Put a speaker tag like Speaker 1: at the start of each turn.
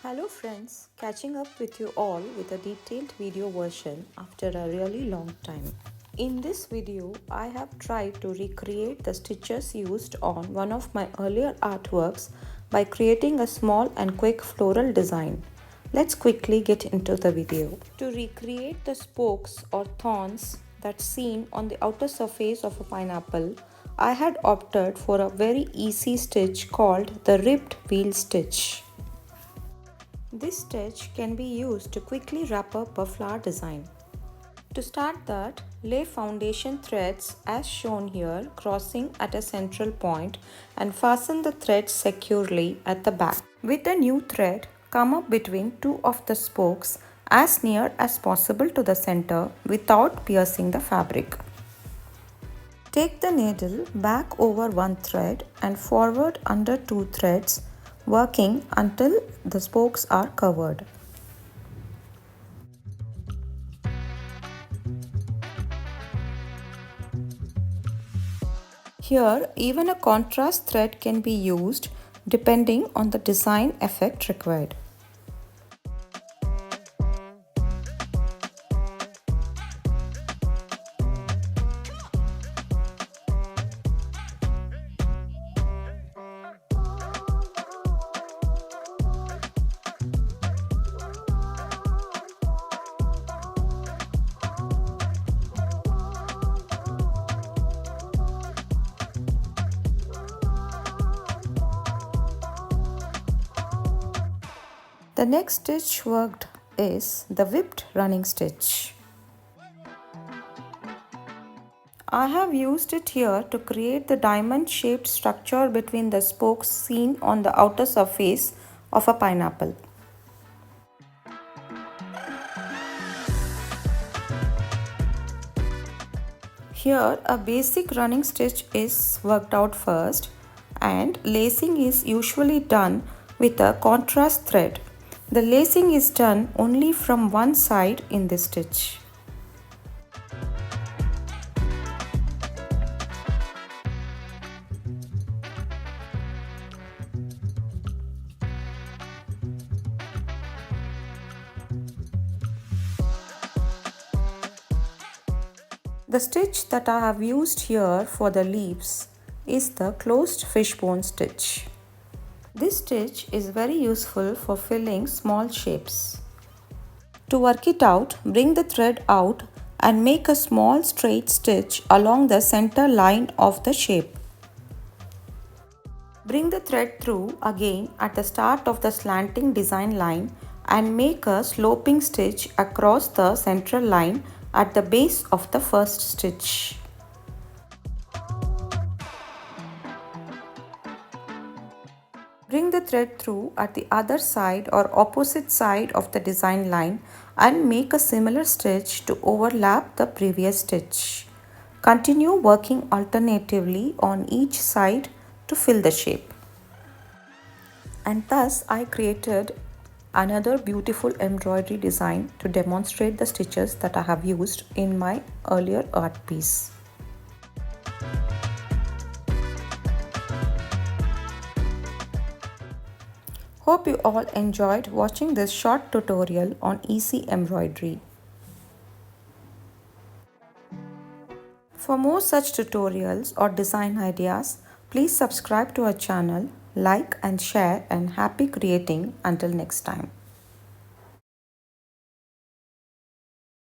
Speaker 1: Hello friends, catching up with you all with a detailed video version after a really long time. In this video, I have tried to recreate the stitches used on one of my earlier artworks by creating a small and quick floral design. Let's quickly get into the video. To recreate the spokes or thorns that's seen on the outer surface of a pineapple, I had opted for a very easy stitch called the ribbed wheel stitch. This stitch can be used to quickly wrap up a flower design. To start that, lay foundation threads as shown here, crossing at a central point, and fasten the threads securely at the back. With the new thread, come up between two of the spokes as near as possible to the center without piercing the fabric. Take the needle back over one thread and forward under two threads, working until the spokes are covered. Here, even a contrast thread can be used depending on the design effect required. The next stitch worked is the whipped running stitch. I have used it here to create the diamond shaped structure between the spokes seen on the outer surface of a pineapple. Here a basic running stitch is worked out first, and lacing is usually done with a contrast thread. The lacing is done only from one side in this stitch. The stitch that I have used here for the leaves is the closed fishbone stitch. This stitch is very useful for filling small shapes. To work it out, bring the thread out and make a small straight stitch along the center line of the shape. Bring the thread through again at the start of the slanting design line and make a sloping stitch across the central line at the base of the first stitch. Bring the thread through at the other side or opposite side of the design line and make a similar stitch to overlap the previous stitch. Continue working alternatively on each side to fill the shape. And thus I created another beautiful embroidery design to demonstrate the stitches that I have used in my earlier art piece. Hope you all enjoyed watching this short tutorial on easy embroidery. For more such tutorials or design ideas, please subscribe to our channel, like and share, and happy creating until next time.